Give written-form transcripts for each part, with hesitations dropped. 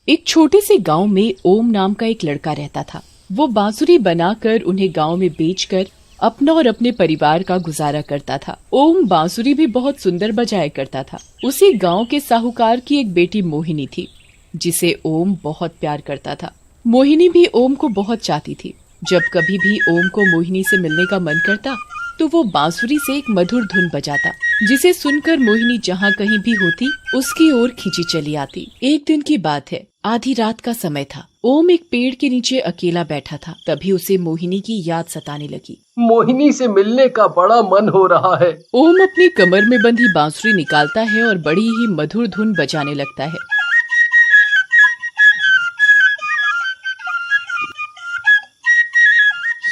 एक छोटे से गांव में ओम नाम का एक लड़का रहता था। वो बांसुरी बनाकर उन्हें गांव में बेचकर अपना और अपने परिवार का गुजारा करता था। ओम बांसुरी भी बहुत सुंदर बजाया करता था। उसी गांव के साहूकार की एक बेटी मोहिनी थी, जिसे ओम बहुत प्यार करता था। मोहिनी भी ओम को बहुत चाहती थी। जब कभी भी ओम को मोहिनी से मिलने का मन करता तो वो बांसुरी से एक मधुर धुन बजाता, जिसे सुनकर मोहिनी जहाँ कहीं भी होती उसकी ओर खींची चली आती। एक दिन की बात है, आधी रात का समय था। ओम एक पेड़ के नीचे अकेला बैठा था। तभी उसे मोहिनी की याद सताने लगी। मोहिनी से मिलने का बड़ा मन हो रहा है। ओम अपनी कमर में बंधी बांसुरी निकालता है और बड़ी ही मधुर धुन बजाने लगता है।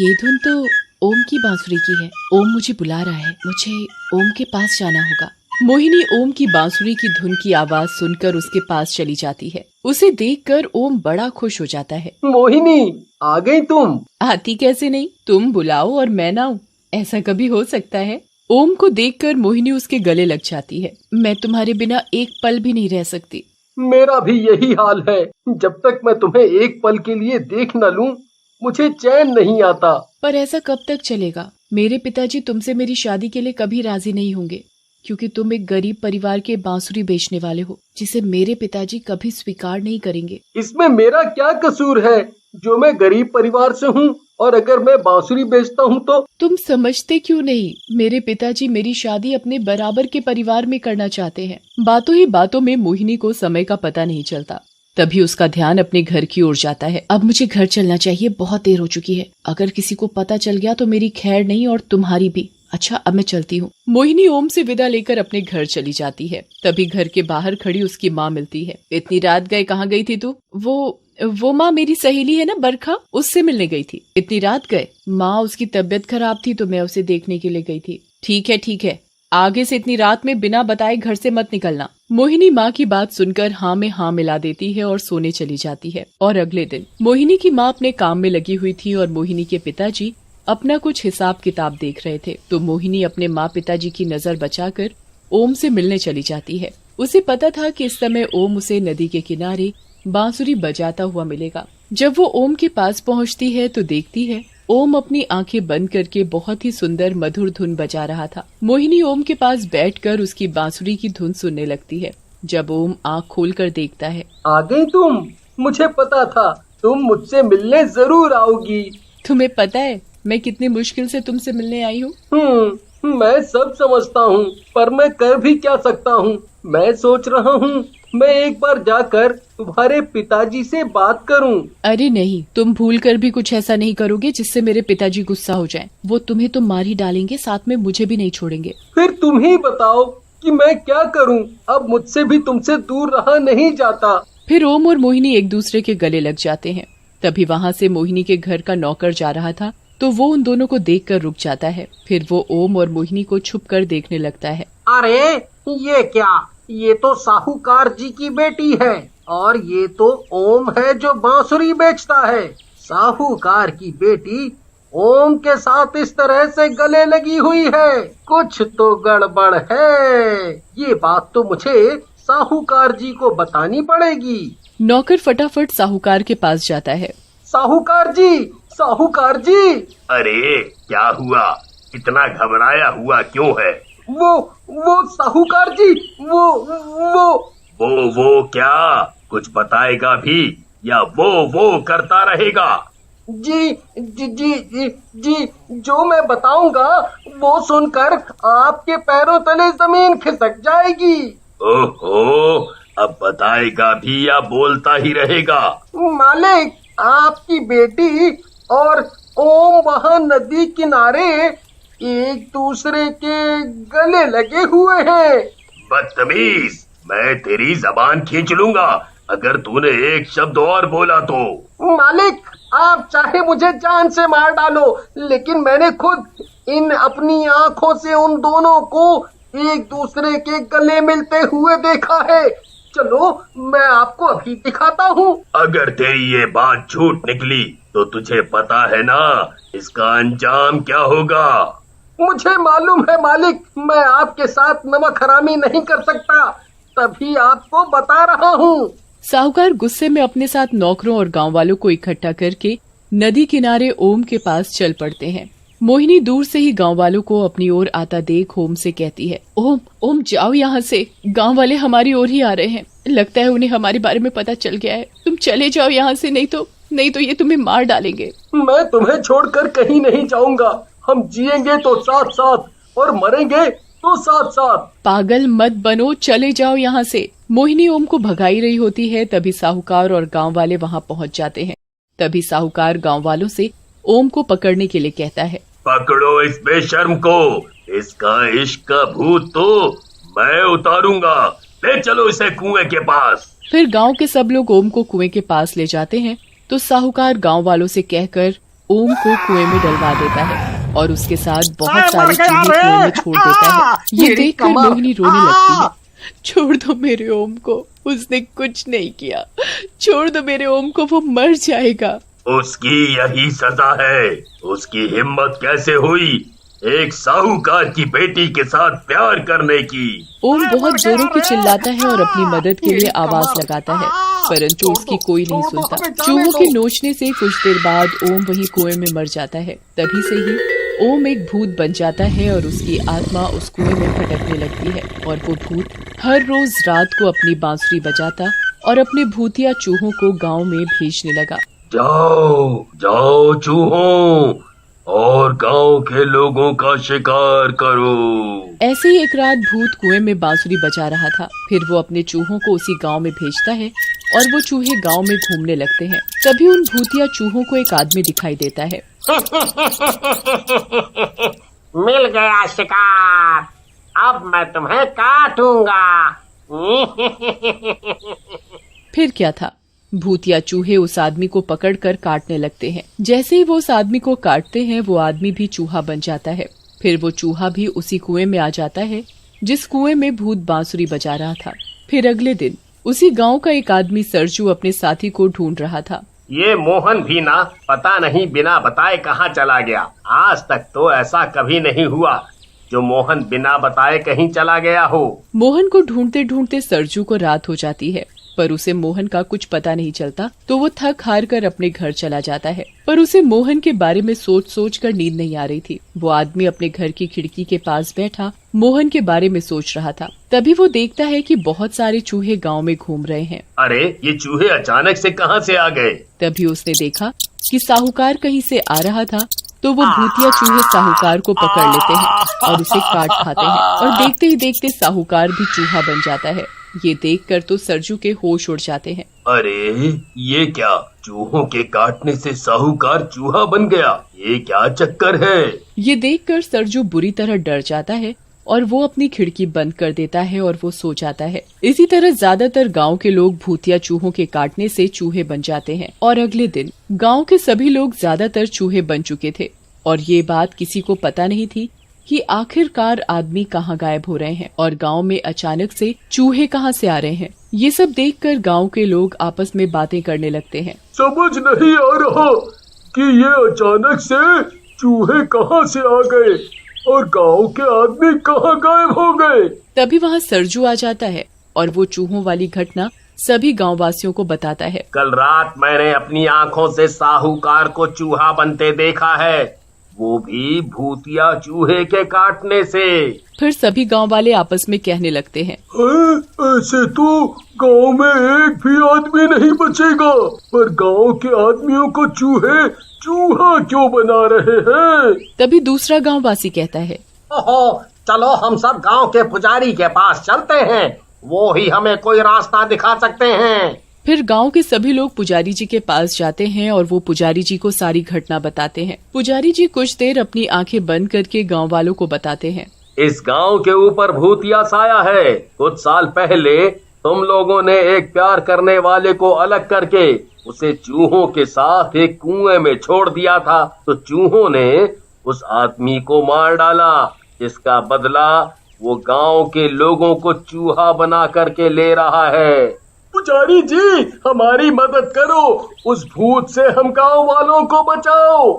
ये धुन तो ओम की बांसुरी की है। ओम मुझे बुला रहा है, मुझे ओम के पास जाना होगा। मोहिनी ओम की बांसुरी की धुन की आवाज सुनकर उसके पास चली जाती है। उसे देखकर ओम बड़ा खुश हो जाता है। मोहिनी, आ गई तुम? आती कैसे नहीं, तुम बुलाओ और मैं ना आऊं, ऐसा कभी हो सकता है? ओम को देखकर मोहिनी उसके गले लग जाती है। मैं तुम्हारे बिना एक पल भी नहीं रह सकती। मेरा भी यही हाल है। जब तक मैं तुम्हें एक पल के लिए देख न लूं, मुझे चैन नहीं आता। पर ऐसा कब तक चलेगा? मेरे पिताजी तुमसे मेरी शादी के लिए कभी राजी नहीं होंगे, क्योंकि तुम एक गरीब परिवार के बांसुरी बेचने वाले हो, जिसे मेरे पिताजी कभी स्वीकार नहीं करेंगे। इसमें मेरा क्या कसूर है जो मैं गरीब परिवार से हूँ, और अगर मैं बांसुरी बेचता हूँ तो? तुम समझते क्यों नहीं? मेरे पिताजी मेरी शादी अपने बराबर के परिवार में करना चाहते हैं। बातों ही बातों में मोहिनी को समय का पता नहीं चलता। तभी उसका ध्यान अपने घर की ओर जाता है। अब मुझे घर चलना चाहिए, बहुत देर हो चुकी है। अगर किसी को पता चल गया तो मेरी खैर नहीं और तुम्हारी भी। अच्छा, अब मैं चलती हूँ। मोहिनी ओम से विदा लेकर अपने घर चली जाती है। तभी घर के बाहर खड़ी उसकी माँ मिलती है। इतनी रात गए कहाँ गई थी तू? वो माँ मेरी सहेली है ना बरखा, उससे मिलने गई थी। इतनी रात गए? माँ, उसकी तबीयत खराब थी तो मैं उसे देखने के लिए गई थी। ठीक है, आगे से इतनी रात में बिना बताए घर से मत निकलना। मोहिनी माँ की बात सुनकर हाँ में हाँ मिला देती है और सोने चली जाती है। और अगले दिन मोहिनी की माँ अपने काम में लगी हुई थी और मोहिनी के पिताजी अपना कुछ हिसाब किताब देख रहे थे। तो मोहिनी अपने माँ पिताजी की नजर बचाकर ओम से मिलने चली जाती है। उसे पता था कि इस समय ओम उसे नदी के किनारे बांसुरी बजाता हुआ मिलेगा। जब वो ओम के पास पहुँचती है तो देखती है ओम अपनी आंखें बंद करके बहुत ही सुंदर मधुर धुन बजा रहा था। मोहिनी ओम के पास बैठकर उसकी बांसुरी की धुन सुनने लगती है। जब ओम आंख खोलकर देखता है, आ गई तुम? मुझे पता था तुम मुझसे मिलने जरूर आओगी। तुम्हें पता है मैं कितनी मुश्किल से तुमसे मिलने आई हूँ? मैं सब समझता हूँ, पर मैं कर भी क्या सकता हूँ। मैं सोच रहा हूँ मैं एक बार जाकर तुम्हारे पिताजी से बात करूं। अरे नहीं, तुम भूल कर भी कुछ ऐसा नहीं करोगे जिससे मेरे पिताजी गुस्सा हो जाएं। वो तुम्हें तो मार ही डालेंगे, साथ में मुझे भी नहीं छोड़ेंगे। फिर तुम ही बताओ कि मैं क्या करूं। अब मुझसे भी तुमसे दूर रहा नहीं जाता। फिर ओम और मोहिनी एक दूसरे के गले लग जाते हैं। तभी वहाँ से मोहिनी के घर का नौकर जा रहा था तो वो उन दोनों को देखकर रुक जाता है। फिर वो ओम और मोहिनी को छुप कर देखने लगता है। अरे ये क्या? ये तो साहूकार जी की बेटी है, और ये तो ओम है जो बांसुरी बेचता है। साहूकार की बेटी ओम के साथ इस तरह से गले लगी हुई है, कुछ तो गड़बड़ है। ये बात तो मुझे साहूकार जी को बतानी पड़ेगी। नौकर फटाफट साहूकार के पास जाता है। साहूकार जी, साहूकार जी। अरे क्या हुआ? इतना घबराया हुआ क्यों है? वो साहूकार जी, वो क्या? कुछ बताएगा भी या वो करता रहेगा? जी जी जी जी जी, जो मैं बताऊंगा वो सुनकर आपके पैरों तले जमीन खिसक जाएगी। ओहो, अब बताएगा भी या बोलता ही रहेगा? मालिक, आपकी बेटी और ओम वहाँ नदी किनारे एक दूसरे के गले लगे हुए हैं। बदतमीज, मैं तेरी जबान खींच लूंगा अगर तूने एक शब्द और बोला तो। मालिक, आप चाहे मुझे जान से मार डालो, लेकिन मैंने खुद इन अपनी आंखों से उन दोनों को एक दूसरे के गले मिलते हुए देखा है। चलो मैं आपको अभी दिखाता हूँ। अगर तेरी ये बात झूठ निकली तो तुझे पता है ना इसका अंजाम क्या होगा? मुझे मालूम है मालिक, मैं आपके साथ नमक हरामी नहीं कर सकता, तभी आपको बता रहा हूँ। साहूकार गुस्से में अपने साथ नौकरों और गांव वालों को इकट्ठा करके नदी किनारे ओम के पास चल पड़ते हैं। मोहिनी दूर से ही गांव वालों को अपनी ओर आता देख ओम से कहती है, ओम ओम जाओ यहाँ से, गांव वाले हमारी ओर ही आ रहे हैं, लगता है उन्हें हमारे बारे में पता चल गया है, तुम चले जाओ यहाँ से, नहीं तो ये तुम्हें मार डालेंगे। मैं तुम्हें छोड़कर कहीं नहीं जाऊंगा, हम जिएंगे तो साथ साथ और मरेंगे तो साथ साथ। पागल मत बनो, चले जाओ यहाँ से। मोहिनी ओम को भगाई रही होती है, तभी साहूकार और गांव वाले वहाँ पहुँच जाते हैं। तभी साहूकार गांव वालों से ओम को पकड़ने के लिए कहता है, पकड़ो इस बेशर्म को, इसका इश्क का भूत तो मैं उतारूंगा, ले चलो इसे कुएं के पास। फिर गांव के सब लोग ओम को कुएं के पास ले जाते हैं तो साहूकार गांव वालों से कहकर ओम को कुएं में डलवा देता है और उसके साथ बहुत सारे चूहे कुएं में छोड़ देता है। ये देखकर मोहिनी रोने लगती है, छोड़ दो मेरे ओम को, उसने कुछ नहीं किया, छोड़ दो मेरे ओम को, वो मर जाएगा। उसकी यही सजा है, उसकी हिम्मत कैसे हुई एक साहूकार की बेटी के साथ प्यार करने की। ओम बहुत जोरों की चिल्लाता है और अपनी मदद के लिए आवाज लगाता है, परंतु उसकी कोई नहीं सुनता। चूहों के नोचने से कुछ देर बाद ओम वही कुएं में मर जाता है। तभी से ही ओम एक भूत बन जाता है और उसकी आत्मा उस कुएं में भटकने लगती है और वो भूत हर रोज रात को अपनी बांसुरी बजाता और अपने भूतिया चूहों को गाँव में भेजने लगा। जाओ जाओ चूहों, और गांव के लोगों का शिकार करो। ऐसे ही एक रात भूत कुएं में बांसुरी बजा रहा था। फिर वो अपने चूहों को उसी गांव में भेजता है और वो चूहे गांव में घूमने लगते हैं। तभी उन भूतिया चूहों को एक आदमी दिखाई देता है। मिल गया शिकार, अब मैं तुम्हें काटूंगा। फिर क्या था, भूतिया चूहे उस आदमी को पकड़कर काटने लगते हैं। जैसे ही वो उस आदमी को काटते हैं वो आदमी भी चूहा बन जाता है। फिर वो चूहा भी उसी कुएं में आ जाता है जिस कुएं में भूत बांसुरी बजा रहा था। फिर अगले दिन उसी गांव का एक आदमी सरजू अपने साथी को ढूंढ रहा था। ये मोहन भी ना पता नहीं बिना बताए कहाँ चला गया। आज तक तो ऐसा कभी नहीं हुआ जो मोहन बिना बताए कहीं चला गया हो। मोहन को ढूंढते ढूंढते सरजू को रात हो जाती है, पर उसे मोहन का कुछ पता नहीं चलता तो वो थक हार कर अपने घर चला जाता है। पर उसे मोहन के बारे में सोच सोच कर नींद नहीं आ रही थी। वो आदमी अपने घर की खिड़की के पास बैठा मोहन के बारे में सोच रहा था। तभी वो देखता है कि बहुत सारे चूहे गांव में घूम रहे हैं। अरे ये चूहे अचानक से कहां से आ गए? तभी उसने देखा कि साहूकार कहीं से आ रहा था तो वो भूतिया चूहे साहूकार को पकड़ लेते हैं और उसे काट खाते हैं और देखते ही देखते साहूकार भी चूहा बन जाता है। ये देखकर तो सरजू के होश उड़ जाते हैं। अरे ये क्या, चूहों के काटने से साहूकार चूहा बन गया, ये क्या चक्कर है? ये देखकर सरजू बुरी तरह डर जाता है और वो अपनी खिड़की बंद कर देता है और वो सो जाता है। इसी तरह ज्यादातर गांव के लोग भूतिया चूहों के काटने से चूहे बन जाते हैं और अगले दिन गांव के सभी लोग ज्यादातर चूहे बन चुके थे और ये बात किसी को पता नहीं थी कि आखिरकार आदमी कहाँ गायब हो रहे हैं और गांव में अचानक से चूहे कहाँ से आ रहे हैं। ये सब देखकर गांव के लोग आपस में बातें करने लगते हैं। समझ नहीं आ रहा कि ये अचानक से चूहे कहाँ से आ गए और गांव के आदमी कहाँ गायब हो गए। तभी वहाँ सरजू आ जाता है और वो चूहों वाली घटना सभी गाँव वासियों को बताता है। कल रात मैंने अपनी आँखों से साहूकार को चूहा बनते देखा है, वो भी भूतिया चूहे के काटने से। फिर सभी गांव वाले आपस में कहने लगते हैं, ऐसे तो गांव में एक भी आदमी नहीं बचेगा, पर गांव के आदमियों को चूहे चूहा क्यों बना रहे हैं? तभी दूसरा गांव वासी कहता है, ओहो, चलो हम सब गांव के पुजारी के पास चलते हैं, वो ही हमें कोई रास्ता दिखा सकते हैं। फिर गांव के सभी लोग पुजारी जी के पास जाते हैं और वो पुजारी जी को सारी घटना बताते हैं। पुजारी जी कुछ देर अपनी आंखें बंद करके गांव वालों को बताते हैं। इस गांव के ऊपर भूतिया साया है। कुछ साल पहले तुम लोगों ने एक प्यार करने वाले को अलग करके उसे चूहों के साथ एक कुएं में छोड़ दिया था, तो चूहों ने उस आदमी को मार डाला, जिसका बदला वो गांव के लोगों को चूहा बना करके ले रहा है। पुजारी जी, हमारी मदद करो, उस भूत से हम गांव वालों को बचाओ।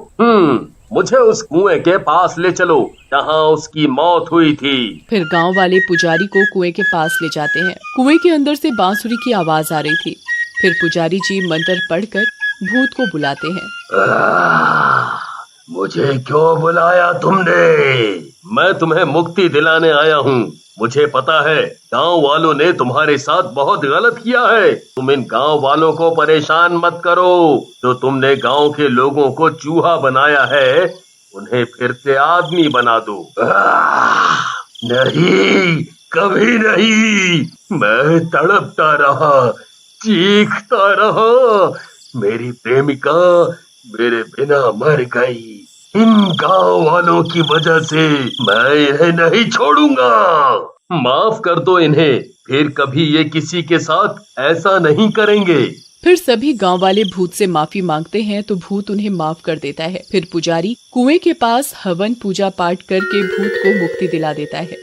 मुझे उस कुएं के पास ले चलो जहां उसकी मौत हुई थी। फिर गांव वाले पुजारी को कुएं के पास ले जाते हैं। कुएं के अंदर से बांसुरी की आवाज आ रही थी। फिर पुजारी जी मंत्र पढ़कर भूत को बुलाते हैं। मुझे क्यों बुलाया तुमने? मैं तुम्हें मुक्ति दिलाने आया हूँ। मुझे पता है गांव वालों ने तुम्हारे साथ बहुत गलत किया है। तुम इन गांव वालों को परेशान मत करो। जो तुमने गांव के लोगों को चूहा बनाया है उन्हें फिर से आदमी बना दो। नहीं, कभी नहीं। मैं तड़पता रहा, चीखता रहा। मेरी प्रेमिका मेरे बिना मर गई। इन गांव वालों की वजह से मैं इन्हें नहीं छोड़ूंगा। माफ कर दो इन्हें, फिर कभी ये किसी के साथ ऐसा नहीं करेंगे। फिर सभी गांव वाले भूत से माफी मांगते हैं तो भूत उन्हें माफ कर देता है। फिर पुजारी कुएं के पास हवन पूजा पाठ करके भूत को मुक्ति दिला देता है।